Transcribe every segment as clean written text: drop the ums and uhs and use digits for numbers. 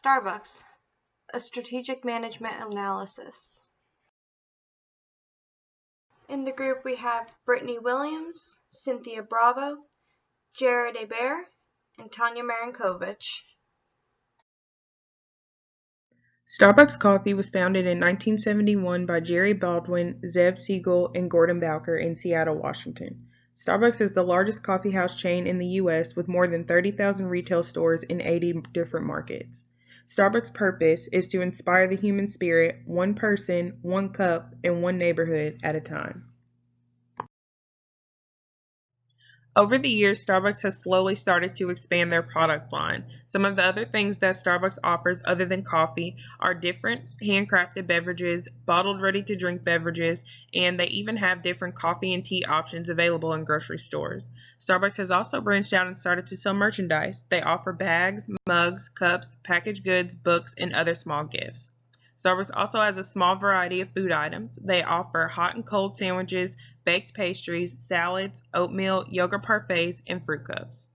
Starbucks, a strategic management analysis. In the group we have Brittany Williams, Cynthia Bravo, Jared Hebert, and Tanya Marinkovich. Starbucks Coffee was founded in 1971 by Jerry Baldwin, Zev Siegel, and Gordon Bowker in Seattle, Washington. Starbucks is the largest coffee house chain in the U.S. with more than 30,000 retail stores in 80 different markets. Starbucks' purpose is to inspire the human spirit, one person, one cup, and one neighborhood at a time. Over the years, Starbucks has slowly started to expand their product line. Some of the other things that Starbucks offers other than coffee are different handcrafted beverages, bottled ready-to-drink beverages, and they even have different coffee and tea options available in grocery stores. Starbucks has also branched out and started to sell merchandise. They offer bags, mugs, cups, packaged goods, books, and other small gifts. Starbucks also has a small variety of food items. They offer hot and cold sandwiches, baked pastries, salads, oatmeal, yogurt parfaits, and fruit cups.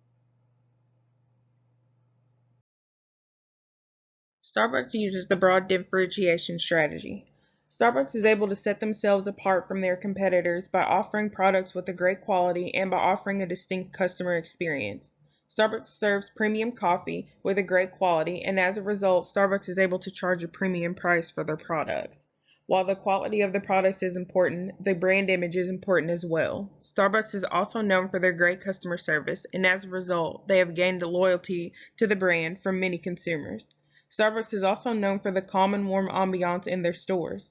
Starbucks uses the broad differentiation strategy. Starbucks is able to set themselves apart from their competitors by offering products with a great quality and by offering a distinct customer experience. Starbucks serves premium coffee with a great quality, and as a result, Starbucks is able to charge a premium price for their products. While the quality of the products is important, the brand image is important as well. Starbucks is also known for their great customer service, and as a result, they have gained a loyalty to the brand from many consumers. Starbucks is also known for the calm and warm ambiance in their stores.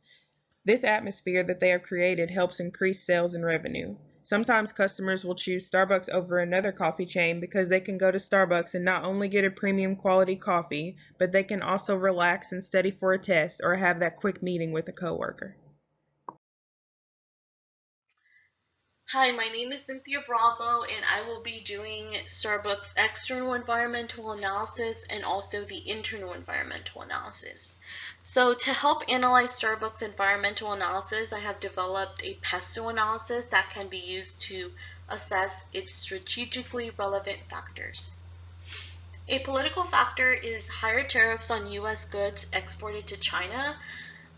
This atmosphere that they have created helps increase sales and revenue. Sometimes customers will choose Starbucks over another coffee chain because they can go to Starbucks and not only get a premium quality coffee, but they can also relax and study for a test or have that quick meeting with a coworker. Hi, my name is Cynthia Bravo, and I will be doing Starbucks external environmental analysis and also the internal environmental analysis. So to help analyze Starbucks environmental analysis, I have developed a PESTO analysis that can be used to assess its strategically relevant factors. A political factor is higher tariffs on U.S. goods exported to China.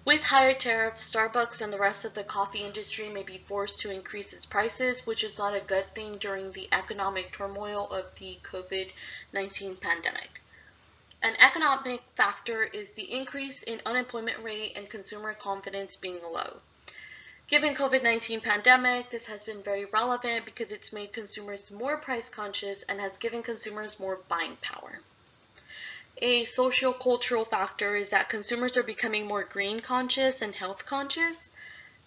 With higher tariffs, Starbucks and the rest of the coffee industry may be forced to increase its prices, which is not a good thing during the economic turmoil of the COVID-19 pandemic. An economic factor is the increase in unemployment rate and consumer confidence being low. Given COVID-19 pandemic, this has been very relevant because it's made consumers more price conscious and has given consumers more buying power. A socio-cultural factor is that consumers are becoming more green conscious and health conscious.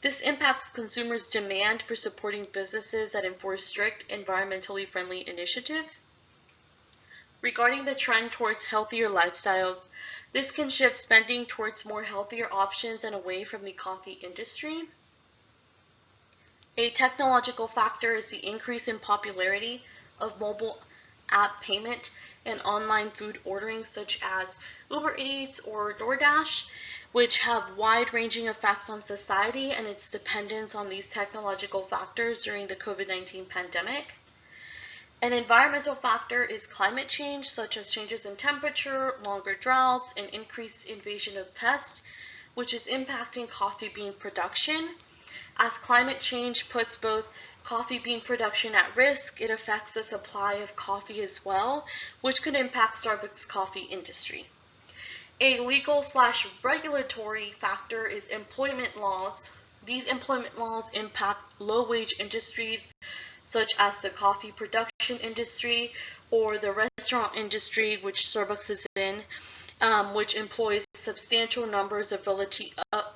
This impacts consumers' demand for supporting businesses that enforce strict environmentally friendly initiatives. Regarding the trend towards healthier lifestyles, this can shift spending towards more healthier options and away from the coffee industry. A technological factor is the increase in popularity of mobile app payment and online food ordering such as Uber Eats or DoorDash, which have wide-ranging effects on society and its dependence on these technological factors during the COVID-19 pandemic. An environmental factor is climate change, such as changes in temperature, longer droughts, and increased invasion of pests, which is impacting coffee bean production. As climate change puts both coffee bean production at risk, it affects the supply of coffee as well, which could impact Starbucks coffee industry. A legal/regulatory factor is employment laws. These employment laws impact low-wage industries such as the coffee production industry or the restaurant industry, which Starbucks is in, which employs substantial numbers of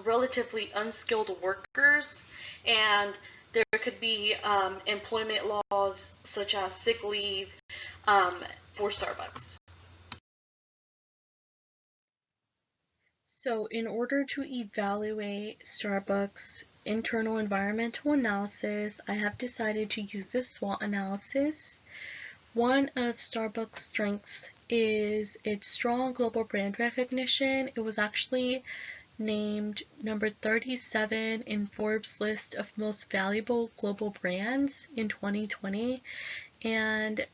relatively unskilled workers, and there could be employment laws such as sick leave for Starbucks. So in order to evaluate Starbucks internal environmental analysis, I have decided to use this SWOT analysis. One of Starbucks' strengths is its strong global brand recognition. It was actually named number 37 in Forbes' list of most valuable global brands in 2020, and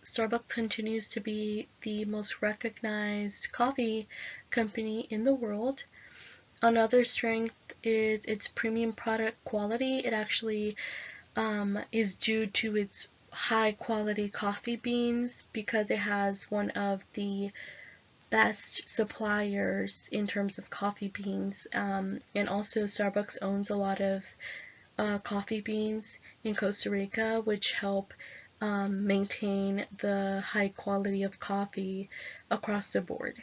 Starbucks continues to be the most recognized coffee company in the world. Another strength is its premium product quality. It actually is due to its high quality coffee beans because it has one of the best suppliers in terms of coffee beans. And also, Starbucks owns a lot of coffee beans in Costa Rica, which help maintain the high quality of coffee across the board.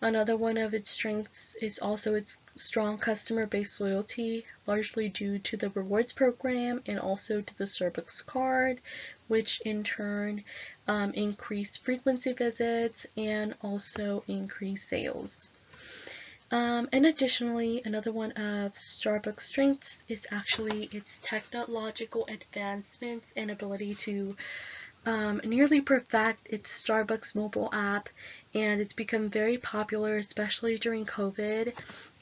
Another one of its strengths is also its strong customer base loyalty, largely due to the rewards program and also to the Starbucks card, which in turn increase frequency visits and also increase sales. And additionally, another one of Starbucks' strengths is actually its technological advancements and ability to nearly perfect its Starbucks mobile app, and it's become very popular, especially during COVID.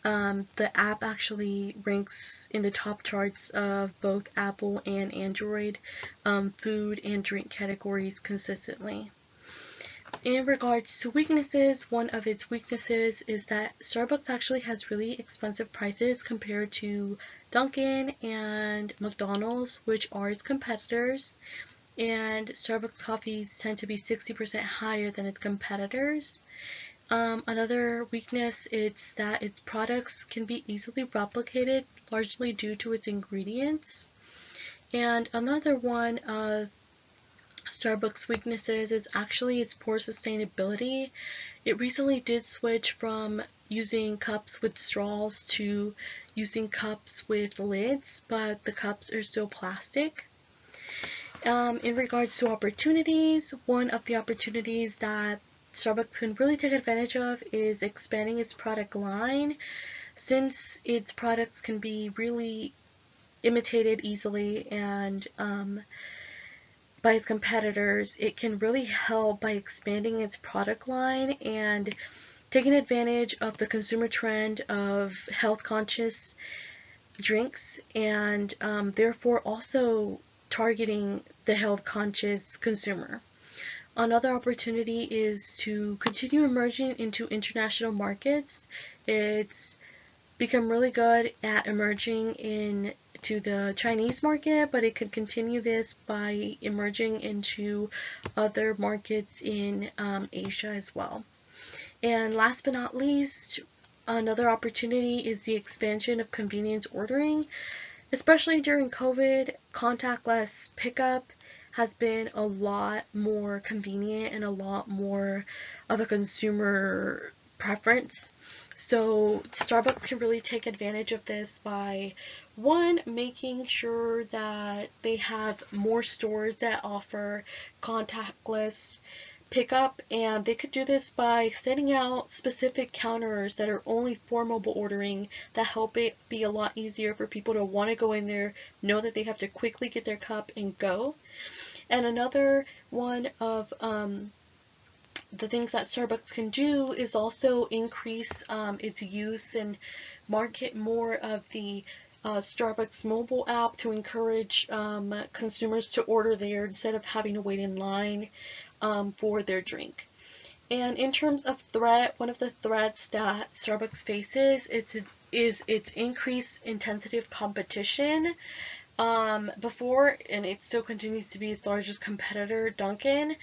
The app actually ranks in the top charts of both Apple and Android food and drink categories consistently. In regards to weaknesses, one of its weaknesses is that Starbucks actually has really expensive prices compared to Dunkin' and McDonald's, which are its competitors. And Starbucks coffees tend to be 60% higher than its competitors. Another weakness is that its products can be easily replicated, largely due to its ingredients. And another one of Starbucks' weaknesses is actually its poor sustainability. It recently did switch from using cups with straws to using cups with lids, but the cups are still plastic. In regards to opportunities, one of the opportunities that Starbucks can really take advantage of is expanding its product line. Since its products can be really imitated easily and by its competitors, it can really help by expanding its product line and taking advantage of the consumer trend of health conscious drinks, and therefore also targeting the health conscious consumer. Another opportunity is to continue emerging into international markets. It's become really good at emerging into the Chinese market, but it could continue this by emerging into other markets in Asia as well. And last but not least, another opportunity is the expansion of convenience ordering. Especially during COVID, contactless pickup has been a lot more convenient and a lot more of a consumer preference. So Starbucks can really take advantage of this by, one, making sure that they have more stores that offer contactless pickup, and they could do this by setting out specific counters that are only for mobile ordering that help it be a lot easier for people to want to go in there, know that they have to quickly get their cup and go. And another one of the things that Starbucks can do is also increase its use and market more of the Starbucks mobile app to encourage consumers to order there instead of having to wait in line for their drink. And in terms of threat, one of the threats that Starbucks faces is its increased intensity of competition. Before, and it still continues to be its largest competitor, Dunkin',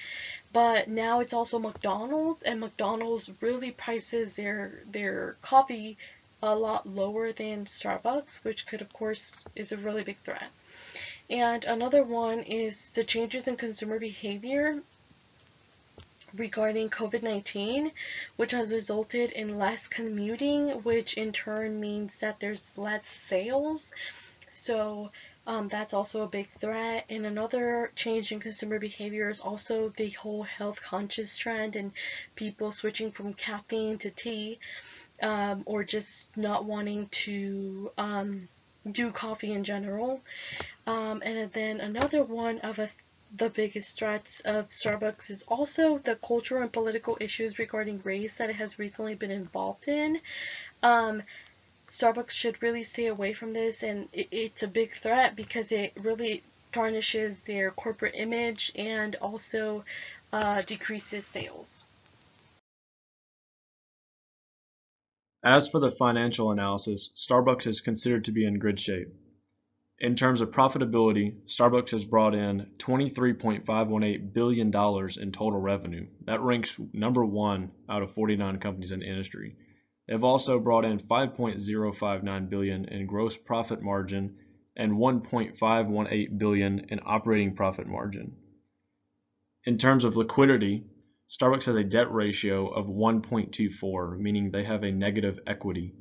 but now it's also McDonald's, and McDonald's really prices their coffee a lot lower than Starbucks, which could, of course, is a really big threat. And another one is the changes in consumer behavior regarding COVID-19, which has resulted in less commuting, which in turn means that there's less sales. So that's also a big threat. And another change in consumer behavior is also the whole health conscious trend and people switching from caffeine to tea, or just not wanting to do coffee in general. And then another one of the biggest threats of Starbucks is also the cultural and political issues regarding race that it has recently been involved in. Starbucks should really stay away from this, and it's a big threat because it really tarnishes their corporate image and also decreases sales. As for the financial analysis, Starbucks is considered to be in good shape. In terms of profitability, Starbucks has brought in $23.518 billion in total revenue. That ranks number one out of 49 companies in the industry. They've also brought in $5.059 billion in gross profit margin and $1.518 billion in operating profit margin. In terms of liquidity, Starbucks has a debt ratio of 1.24, meaning they have a negative equity,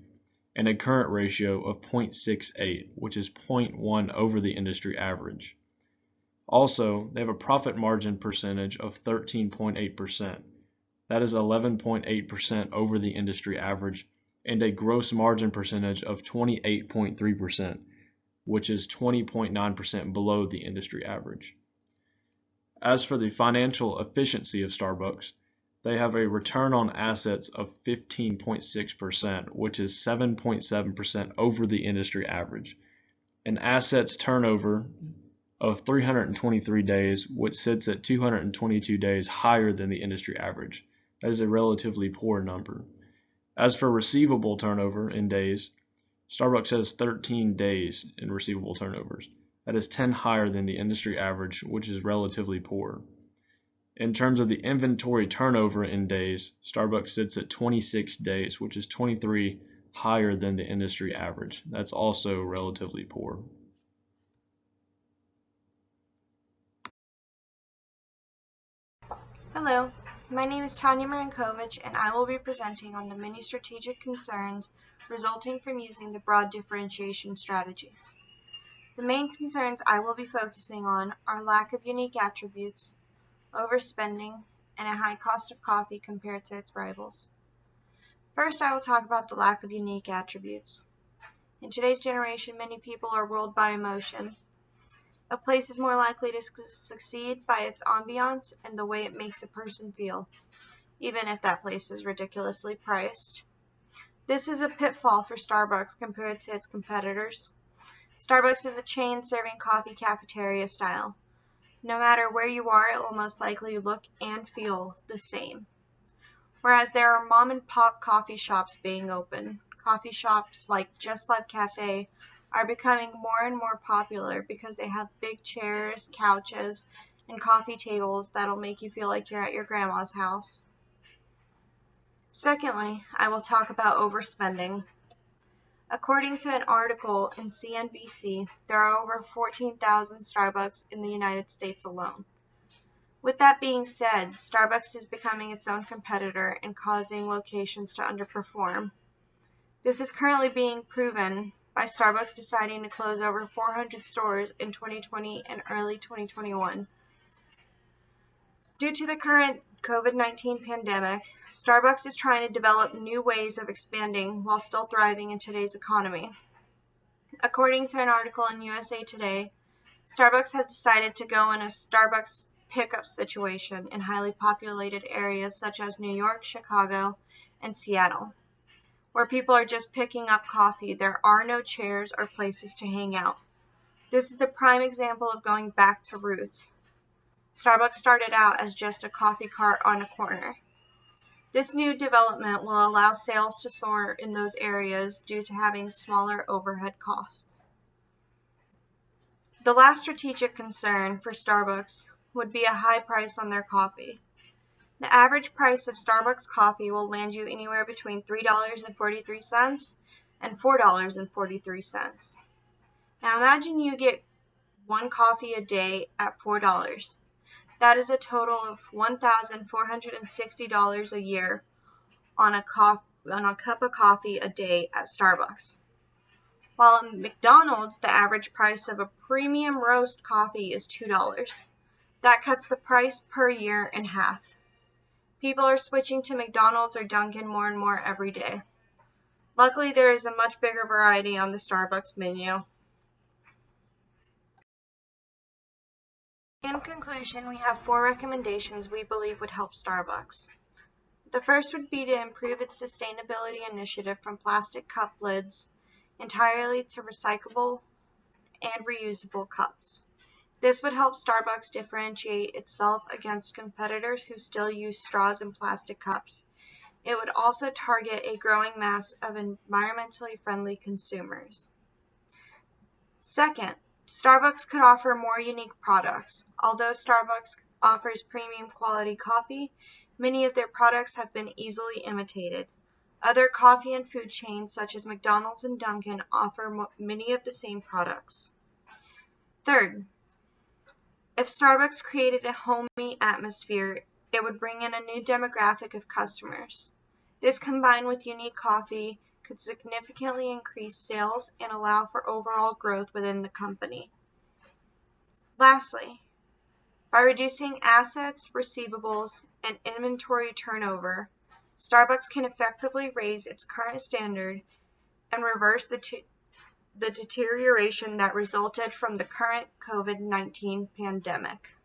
and a current ratio of 0.68, which is 0.1 over the industry average. Also, they have a profit margin percentage of 13.8%. That is 11.8% over the industry average, and a gross margin percentage of 28.3%, which is 20.9% below the industry average. As for the financial efficiency of Starbucks, they have a return on assets of 15.6%, which is 7.7% over the industry average. An assets turnover of 323 days, which sits at 222 days higher than the industry average. That is a relatively poor number. As for receivable turnover in days, Starbucks has 13 days in receivable turnovers. That is 10 higher than the industry average, which is relatively poor. In terms of the inventory turnover in days, Starbucks sits at 26 days, which is 23 higher than the industry average. That's also relatively poor. Hello, my name is Tanya Marinkovich, and I will be presenting on the many strategic concerns resulting from using the broad differentiation strategy. The main concerns I will be focusing on are lack of unique attributes, overspending, and a high cost of coffee compared to its rivals. First, I will talk about the lack of unique attributes. In today's generation, many people are ruled by emotion. A place is more likely to succeed by its ambiance and the way it makes a person feel, even if that place is ridiculously priced. This is a pitfall for Starbucks compared to its competitors. Starbucks is a chain serving coffee cafeteria style. No matter where you are, it will most likely look and feel the same. Whereas there are mom and pop coffee shops being open. Coffee shops like Just Love Cafe are becoming more and more popular because they have big chairs, couches, and coffee tables that'll make you feel like you're at your grandma's house. Secondly, I will talk about overspending. According to an article in CNBC, there are over 14,000 Starbucks in the United States alone. With that being said, Starbucks is becoming its own competitor and causing locations to underperform. This is currently being proven by Starbucks deciding to close over 400 stores in 2020 and early 2021. Due to the current COVID-19 pandemic, Starbucks is trying to develop new ways of expanding while still thriving in today's economy. According to an article in USA Today, Starbucks has decided to go in a Starbucks pickup situation in highly populated areas such as New York, Chicago, and Seattle, where people are just picking up coffee. There are no chairs or places to hang out. This is a prime example of going back to roots. Starbucks started out as just a coffee cart on a corner. This new development will allow sales to soar in those areas due to having smaller overhead costs. The last strategic concern for Starbucks would be a high price on their coffee. The average price of Starbucks coffee will land you anywhere between $3.43 and $4.43. Now imagine you get one coffee a day at $4. That is a total of $1,460 a year on a cup of coffee a day at Starbucks. While at McDonald's, the average price of a premium roast coffee is $2. That cuts the price per year in half. People are switching to McDonald's or Dunkin' more and more every day. Luckily, there is a much bigger variety on the Starbucks menu. In conclusion, we have 4 recommendations we believe would help Starbucks. The first would be to improve its sustainability initiative from plastic cup lids entirely to recyclable and reusable cups. This would help Starbucks differentiate itself against competitors who still use straws and plastic cups. It would also target a growing mass of environmentally friendly consumers. Second, Starbucks could offer more unique products. Although Starbucks offers premium quality coffee, many of their products have been easily imitated. Other coffee and food chains such as McDonald's and Dunkin' offer many of the same products. Third, if Starbucks created a homey atmosphere, it would bring in a new demographic of customers. This, combined with unique coffee, could significantly increase sales and allow for overall growth within the company. Lastly, by reducing assets, receivables, and inventory turnover, Starbucks can effectively raise its current standard and reverse the deterioration that resulted from the current COVID-19 pandemic.